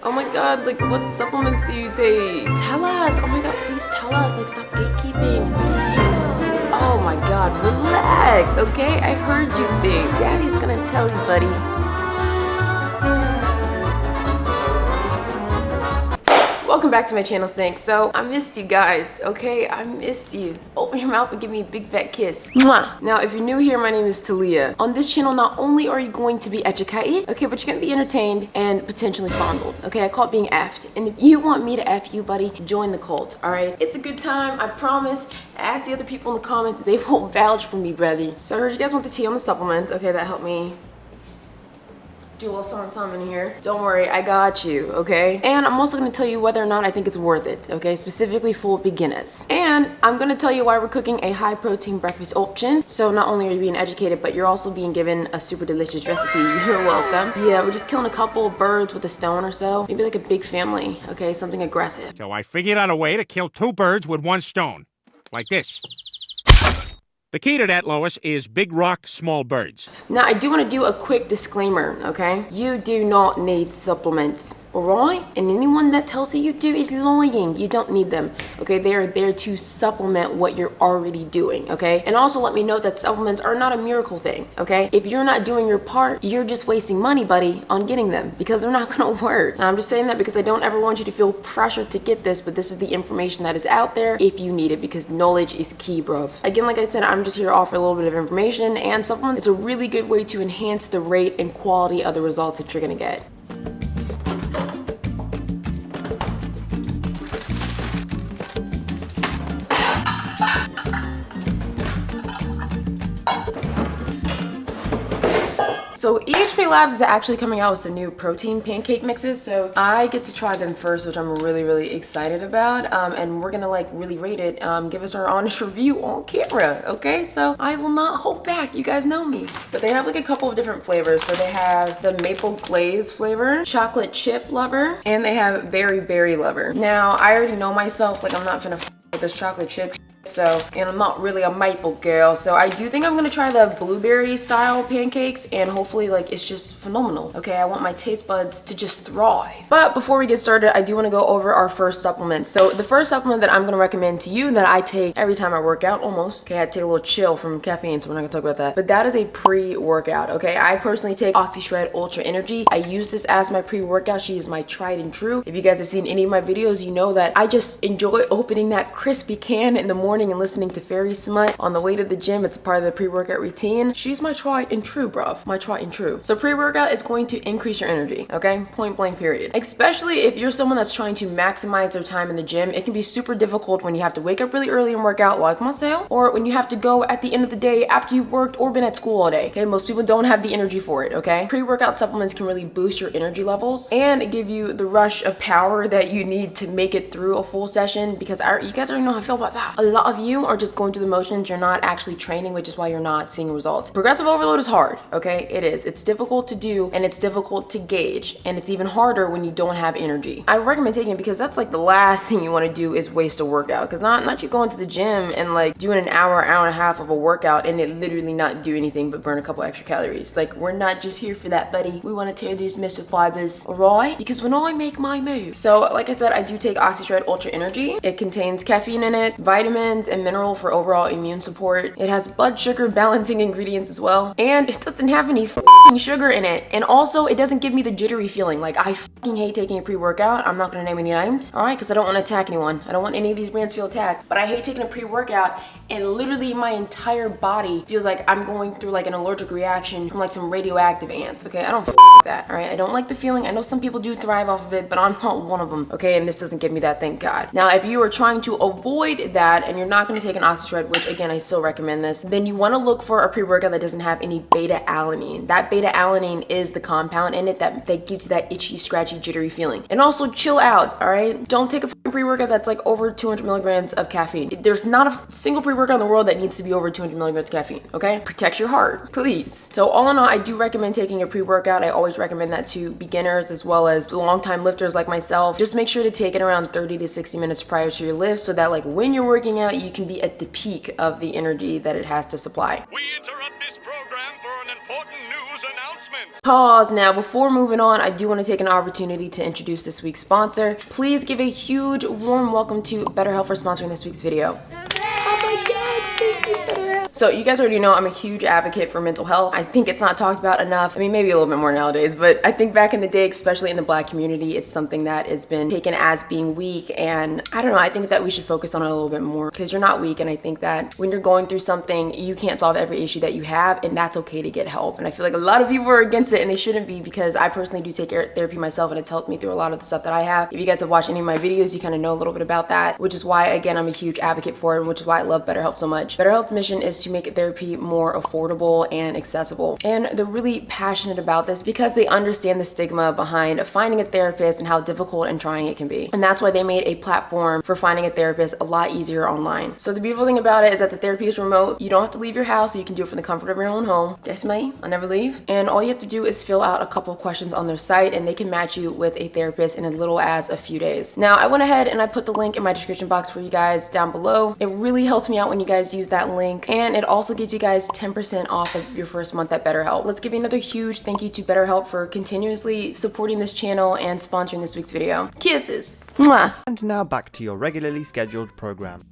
Oh my god, like what supplements do you take? Tell us. Oh my god, please tell us. Like stop gatekeeping. Why do you take those? Oh my god, relax, okay? I heard you, Stink. Daddy's gonna tell you, buddy. Welcome back to my channel, Stink. So I missed you guys, okay? I missed you. Open your mouth and give me a big fat kiss. Mwah. Now, if you're new here, my name is Taliyah. On this channel, not only are you going to be educated, okay, but you're gonna be entertained and potentially fondled, okay? I call it being effed. And if you want me to F you, buddy, join the cult, all right? It's a good time, I promise. Ask the other people in the comments, they won't vouch for me, brother. So I heard you guys want the tea on the supplements. Okay, that helped me do a little something in here. Don't worry, I got you, okay? And I'm also gonna tell you whether or not I think it's worth it, okay? Specifically for beginners. And I'm gonna tell you why we're cooking a high protein breakfast option. So not only are you being educated, but you're also being given a super delicious recipe. You're welcome. Yeah, we're just killing a couple of birds with a stone or so. Maybe like a big family, okay? Something aggressive. So I figured out a way to kill 2 birds with 1 stone. Like this. The key to that, Lois, is big rock, small birds. Now, I do want to do a quick disclaimer, okay? You do not need supplements, alright? And anyone that tells you you do is lying. You don't need them, okay? They are there to supplement what you're already doing, okay? And also let me know that supplements are not a miracle thing, okay? If you're not doing your part, you're just wasting money, buddy, on getting them because they're not gonna work. And I'm just saying that because I don't ever want you to feel pressured to get this, but this is the information that is out there if you need it because knowledge is key, bro. Again, like I said, I'm just here to offer a little bit of information, and supplements is a really good way to enhance the rate and quality of the results that you're gonna get. So EHP Labs is actually coming out with some new protein pancake mixes, so I get to try them first, which I'm really excited about, and we're gonna like really rate it, give us our honest review on camera, okay? So I will not hold back, you guys know me. But they have like a couple of different flavors. So they have the maple glaze flavor, chocolate chip lover, and they have berry lover. Now I already know myself, like I'm not gonna f with this chocolate chip. So, and I'm not really a maple girl, so I do think I'm gonna try the blueberry style pancakes, and hopefully like it's just phenomenal, okay? I want my taste buds to just thrive. But before we get started, I do want to go over our first supplement. So the first supplement that I'm gonna recommend to you that I take every time I work out, almost, okay? I take a little chill from caffeine, so we're not gonna talk about that, but that is a pre-workout, okay? I personally take OxyShred Ultra Energy. I use this as my pre-workout. She is my tried and true. If you guys have seen any of my videos, you know that I just enjoy opening that crispy can in the morning and listening to fairy smut on the way to the gym. It's a part of the pre-workout routine. She's my tried and true, bruv. My tried and true. So pre-workout is going to increase your energy, okay? Point blank period. Especially if you're someone that's trying to maximize their time in the gym. It can be super difficult when you have to wake up really early and work out like myself, or when you have to go at the end of the day after you've worked or been at school all day, okay? Most people don't have the energy for it, okay? Pre-workout supplements can really boost your energy levels and give you the rush of power that you need to make it through a full session, because you guys already know how I feel about that. A lot of you are just going through the motions. You're not actually training, which is why you're not seeing results. Progressive overload is hard, okay? It is. It's difficult to do, and it's difficult to gauge, and it's even harder when you don't have energy. I recommend taking it because that's like the last thing you want to do is waste a workout, because not you going to the gym and like doing an hour and a half of a workout and it literally not do anything but burn a couple extra calories. Like, we're not just here for that, buddy. We want to tear these muscle fibers, alright? Because when I make my move. So like I said, I do take OxyShred Ultra Energy. It contains caffeine in it, vitamins, and mineral for overall immune support. It has blood sugar balancing ingredients as well, and it doesn't have any f***ing sugar in it. And also, it doesn't give me the jittery feeling. Like, I f***ing hate taking a pre-workout. I'm not gonna name any names, all right? Because I don't want to attack anyone. I don't want any of these brands to feel attacked. But I hate taking a pre-workout and literally my entire body feels like I'm going through like an allergic reaction from like some radioactive ants, okay? I don't f with that, all right? I don't like the feeling. I know some people do thrive off of it, but I'm not one of them, okay? And this doesn't give me that, thank God. Now, if you are trying to avoid that and you're not gonna take an OxyShred, which again, I still recommend this, then you wanna look for a pre-workout that doesn't have any beta-alanine. That beta-alanine is the compound in it that gives you that itchy, scratchy, jittery feeling. And also chill out, all right? Don't take a pre-workout that's like over 200 milligrams of caffeine. There's not a single pre-workout in the world that needs to be over 200 milligrams of caffeine, okay? Protect your heart, please. So all in all, I do recommend taking a pre-workout. I always recommend that to beginners as well as long-time lifters like myself. Just make sure to take it around 30 to 60 minutes prior to your lift so that like when you're working out, you can be at the peak of the energy that it has to supply. We interrupt this program for an important news announcement. announcement. Pause. Now, before moving on, I do want to take an opportunity to introduce this week's sponsor. Please give a huge warm welcome to BetterHelp for sponsoring this week's video. Oh my God, thank you, BetterHelp. So you guys already know I'm a huge advocate for mental health. I think it's not talked about enough. I mean, maybe a little bit more nowadays, but I think back in the day, especially in the Black community, it's something that has been taken as being weak. And I don't know, I think that we should focus on it a little bit more because you're not weak. And I think that when you're going through something, you can't solve every issue that you have, and that's okay to get help. And I feel like a lot of people are against it, and they shouldn't be, because I personally do take therapy myself, and it's helped me through a lot of the stuff that I have. If you guys have watched any of my videos, you kind of know a little bit about that, which is why, again, I'm a huge advocate for it, and which is why I love BetterHelp so much. BetterHelp's mission is to make therapy more affordable and accessible. And they're really passionate about this because they understand the stigma behind finding a therapist and how difficult and trying it can be. And that's why they made a platform for finding a therapist a lot easier online. So the beautiful thing about it is that the therapy is remote. You don't have to leave your house, so you can do it from the comfort of your own home. Yes, mate, I never leave. And all you have to do is fill out a couple of questions on their site, and they can match you with a therapist in as little as a few days. Now, I went ahead and I put the link in my description box for you guys down below. It really helps me out when you guys use that link, and it also gives you guys 10% off of your first month at BetterHelp. Let's give you another huge thank you to BetterHelp for continuously supporting this channel and sponsoring this week's video. Kisses. Mwah. And now back to your regularly scheduled program.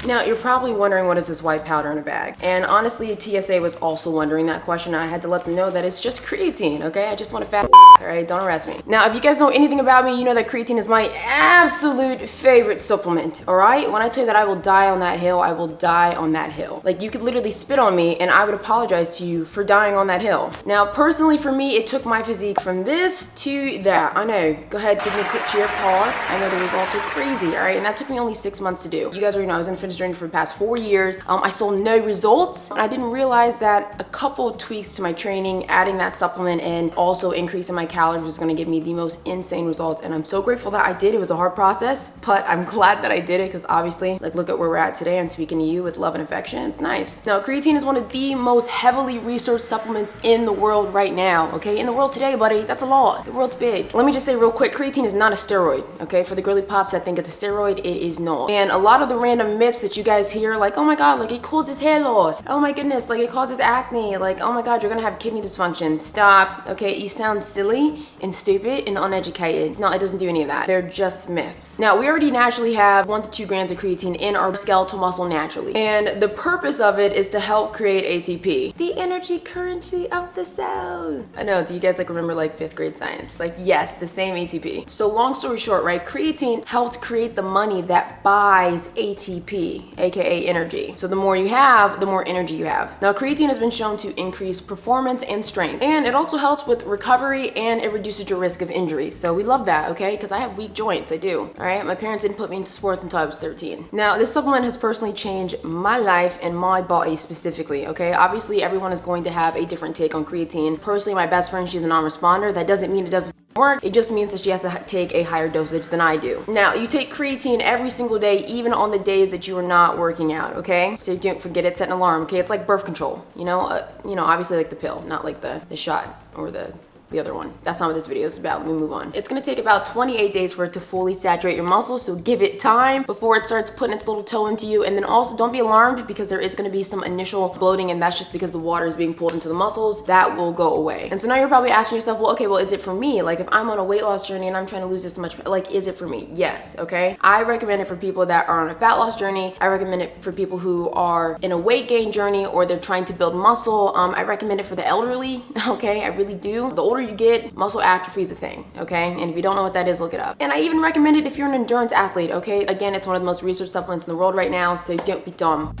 Now, you're probably wondering, what is this white powder in a bag? And honestly, TSA was also wondering that question, and I had to let them know that it's just creatine, okay? I just want to fat all right? Don't arrest me. Now, if you guys know anything about me, you know that creatine is my absolute favorite supplement, all right? When I tell you that I will die on that hill, I will die on that hill. Like, you could literally spit on me, and I would apologize to you for dying on that hill. Now, personally, for me, it took my physique from this to that. I know. Go ahead, give me a quick cheer, pause. I know the results are crazy, all right? And that took me only 6 months to do. You guys already know I was in fitness journey for the past 4 years. I saw no results, and I didn't realize that a couple of tweaks to my training, adding that supplement and also increasing my calories was gonna give me the most insane results. And I'm so grateful that I did. It was a hard process, but I'm glad that I did it, because obviously, like, look at where we're at today. I'm speaking to you with love and affection. It's nice. Now, creatine is one of the most heavily researched supplements in the world right now, okay? In the world today, buddy, that's a lot. The world's big. Let me just say real quick, creatine is not a steroid, okay? For the girly pops that think it's a steroid, it is not. And a lot of the random myths that you guys hear, like, oh my God, like, it causes hair loss. Oh my goodness, like, it causes acne. Like, oh my God, you're gonna have kidney dysfunction. Stop, okay? You sound silly and stupid and uneducated. No, it doesn't do any of that. They're just myths. Now, we already naturally have 1 to 2 grams of creatine in our skeletal muscle naturally. And the purpose of it is to help create ATP, the energy currency of the cell. I know, do you guys like remember like 5th grade science? Like, yes, the same ATP. So long story short, right? Creatine helps create the money that buys ATP, aka energy. So the more you have, the more energy you have. Now, creatine has been shown to increase performance and strength, and it also helps with recovery, and it reduces your risk of injury. So we love that, okay? Because I have weak joints, I do. All right, my parents didn't put me into sports until I was 13. Now, this supplement has personally changed my life and my body specifically, okay? Obviously, everyone is going to have a different take on creatine. Personally, my best friend, she's a non-responder. That doesn't mean it doesn't work. It just means that she has to take a higher dosage than I do. Now, you take creatine every single day, even on the days that you are not working out, okay? So don't forget it, set an alarm, okay? It's like birth control, you know, obviously like the pill, not like the shot or the other one. That's not what this video is about. Let me move on. It's gonna take about 28 days for it to fully saturate your muscles, so give it time before it starts putting its little toe into you. And then also, don't be alarmed, because there is gonna be some initial bloating, and that's just because the water is being pulled into the muscles. That will go away. And so now you're probably asking yourself, well, okay, well, is it for me? Like, if I'm on a weight loss journey and I'm trying to lose this much, like, is it for me? Yes, okay? I recommend it for people that are on a fat loss journey. I recommend it for people who are in a weight gain journey, or they're trying to build muscle. I recommend it for the elderly, okay? I really do. The older you get, muscle atrophy is a thing, okay? And if you don't know what that is, look it up. And I even recommend it if you're an endurance athlete, okay? Again, it's one of the most researched supplements in the world right now, so don't be dumb.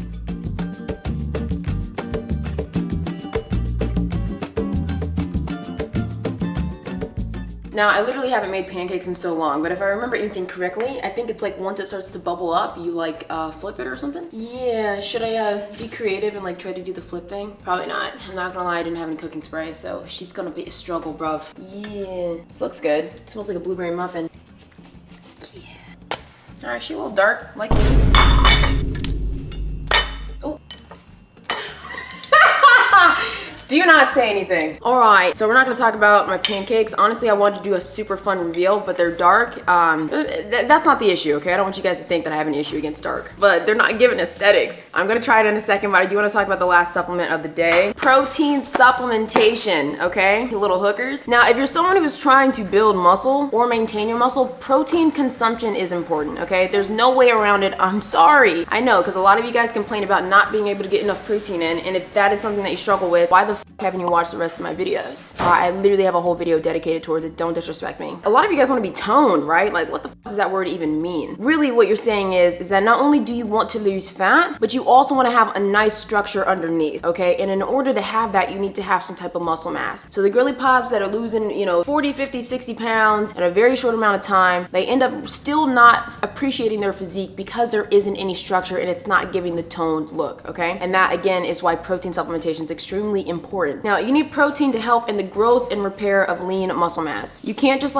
Now, I literally haven't made pancakes in so long, but if I remember anything correctly, I think it's like once it starts to bubble up, you like flip it or something. Yeah, should I be creative and like try to do the flip thing? Probably not. I'm not gonna lie, I didn't have any cooking spray, so she's gonna be a struggle, bruv. Yeah, this looks good. It smells like a blueberry muffin. Yeah. All right, she a little dark, like me. Oh. Do not say anything. All right, so we're not gonna talk about my pancakes. Honestly, I wanted to do a super fun reveal, but they're dark. That's not the issue, okay? I don't want you guys to think that I have an issue against dark, but they're not giving aesthetics. I'm gonna try it in a second, but I do wanna talk about the last supplement of the day. Protein supplementation, okay? You little hookers. Now, if you're someone who is trying to build muscle or maintain your muscle, protein consumption is important, okay? There's no way around it. I'm sorry. I know, because a lot of you guys complain about not being able to get enough protein in, and if that is something that you struggle with, why the f haven't you watched the rest of my videos? I literally have a whole video dedicated towards it. Don't disrespect me. A lot of you guys want to be toned, right? Like, what the f does that word even mean? Really, what you're saying is that not only do you want to lose fat, but you also want to have a nice structure underneath, okay? And in order to have that, you need to have some type of muscle mass. So the girly pops that are losing, 40, 50, 60 pounds in a very short amount of time, they end up still not appreciating their physique because there isn't any structure and it's not giving the toned look, okay? And that, again, is why protein supplementation is extremely important. Now, you need protein to help in the growth and repair of lean muscle mass. You can't just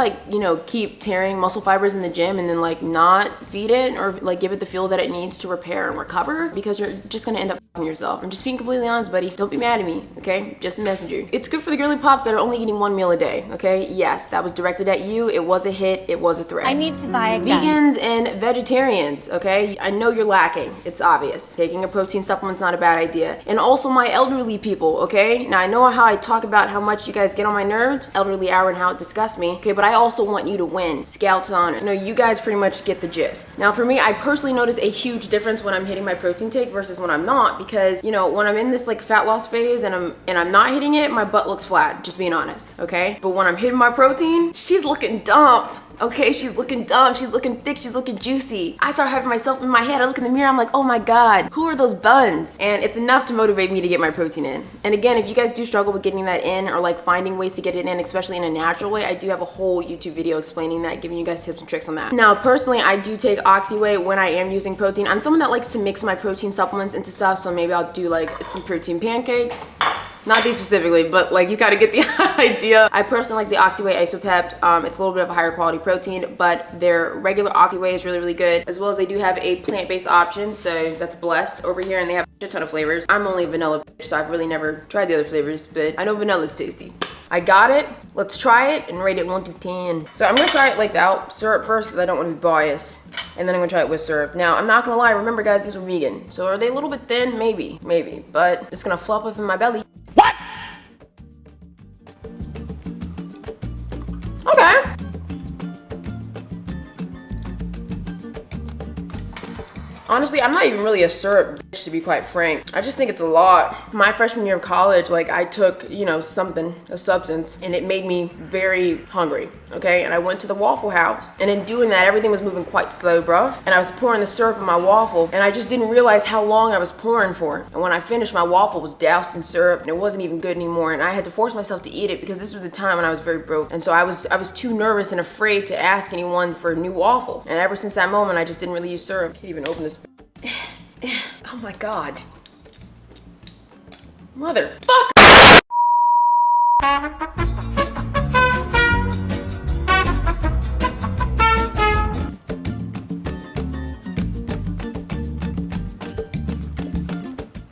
keep tearing muscle fibers in the gym and then not feed it or give it the fuel that it needs to repair and recover, because you're just gonna end up f***ing yourself. I'm just being completely honest, buddy. Don't be mad at me, okay? Just a messenger. It's good for the girly pops that are only eating 1 meal a day, okay? Yes, that was directed at you. It was a hit. It was a threat. I need to buy a gun. Vegans and vegetarians, okay? I know you're lacking. It's obvious. Taking a protein supplement's not a bad idea. And also my elderly people, okay? Now I know how I talk about how much you guys get on my nerves, elderly hour, and how it disgusts me, okay? But I also want you to win. Scouts honor. No, you guys pretty much get the gist. Now for me, I personally notice a huge difference when I'm hitting my protein take versus when I'm not, because when I'm in this fat loss phase and I'm not hitting it, my butt looks flat, just being honest, okay? But when I'm hitting my protein, she's looking dumb. Okay, she's looking dumb, she's looking thick, she's looking juicy. I start having myself in my head, I look in the mirror, I'm like, oh my God, who are those buns? And it's enough to motivate me to get my protein in. And again, if you guys do struggle with getting that in or finding ways to get it in, especially in a natural way, I do have a whole YouTube video explaining that, giving you guys tips and tricks on that. Now, personally, I do take Oxyway when I am using protein. I'm someone that likes to mix my protein supplements into stuff, so maybe I'll do some protein pancakes. Not these specifically, but you gotta get the idea. I personally like the Oxyway Isopept. It's a little bit of a higher quality protein, but their regular Oxyway is really, really good, as well as they do have a plant-based option, so that's blessed over here, and they have a ton of flavors. I'm only a vanilla bitch, so I've really never tried the other flavors, but I know vanilla's tasty. I got it. Let's try it and rate it 1 through 10. So I'm gonna try it without syrup first, because I don't want to be biased, and then I'm gonna try it with syrup. Now, I'm not gonna lie, remember guys, these are vegan, so are they a little bit thin? Maybe, but it's gonna flop up in my belly. What? Okay. Honestly, I'm not even really a syrup bitch, to be quite frank. I just think it's a lot. My freshman year of college, I took, a substance, and it made me very hungry, okay? And I went to the Waffle House, and in doing that, everything was moving quite slow, bruv. And I was pouring the syrup in my waffle, and I just didn't realize how long I was pouring for. And when I finished, my waffle was doused in syrup, and it wasn't even good anymore, and I had to force myself to eat it because this was the time when I was very broke. And so I was too nervous and afraid to ask anyone for a new waffle. And ever since that moment, I just didn't really use syrup. Can't even open this. Oh my God. Motherfucker.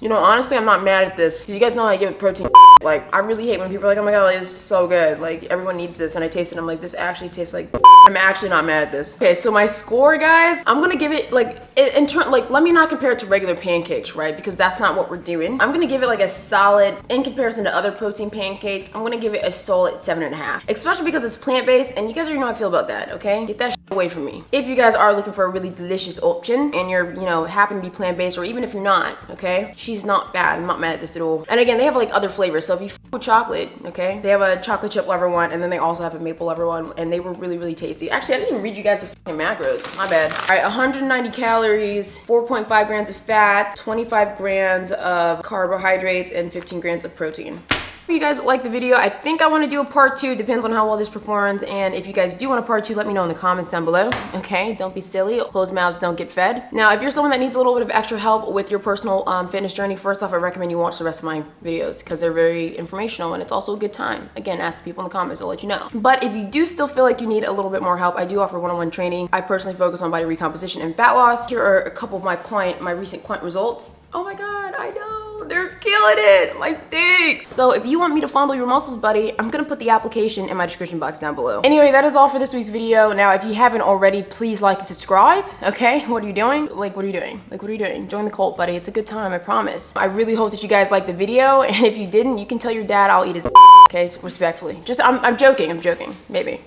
Honestly, I'm not mad at this. You guys know how I give it protein. I really hate when people are like, oh my God, this is so good. Everyone needs this. And I taste it, I'm like, this actually tastes like I'm actually not mad at this. Okay, so my score, guys, I'm gonna give it, let me not compare it to regular pancakes, right? Because that's not what we're doing. I'm gonna give it a solid, in comparison to other protein pancakes, I'm gonna give it a solid 7.5. Especially because it's plant-based, and you guys already know how I feel about that, okay? Get that shit away from me. If you guys are looking for a really delicious option, and you're, happen to be plant-based, or even if you're not, okay? She's not bad. I'm not mad at this at all. And again, they have other flavors. So if you f with chocolate, okay? They have a chocolate chip lover one, and then they also have a maple lover one, and they were really, really tasty. Actually, I didn't even read you guys the f***ing macros. My bad. All right, 190 calories, 4.5 grams of fat, 25 grams of carbohydrates, and 15 grams of protein. If you guys like the video, I think I want to do a part 2. Depends on how well this performs. And if you guys do want a part 2, let me know in the comments down below. Okay, don't be silly. Closed mouths don't get fed. Now, if you're someone that needs a little bit of extra help with your personal fitness journey, first off, I recommend you watch the rest of my videos because they're very informational and it's also a good time. Again, ask people in the comments, I'll let you know. But if you do still feel like you need a little bit more help, I do offer one-on-one training. I personally focus on body recomposition and fat loss. Here are a couple of my recent client results. Oh my God, I know. They're killing it, my steaks. So if you want me to fondle your muscles, buddy, I'm gonna put the application in my description box down below. Anyway, that is all for this week's video. Now, if you haven't already, please like and subscribe, okay? What are you doing? Like, what are you doing? Like, what are you doing? Join the cult, buddy. It's a good time, I promise. I really hope that you guys liked the video, and if you didn't, you can tell your dad I'll eat his okay, so respectfully. Just, I'm joking,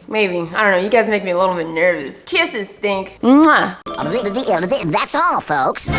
Maybe, I don't know. You guys make me a little bit nervous. Kisses, stink. Mwah. That's all, folks.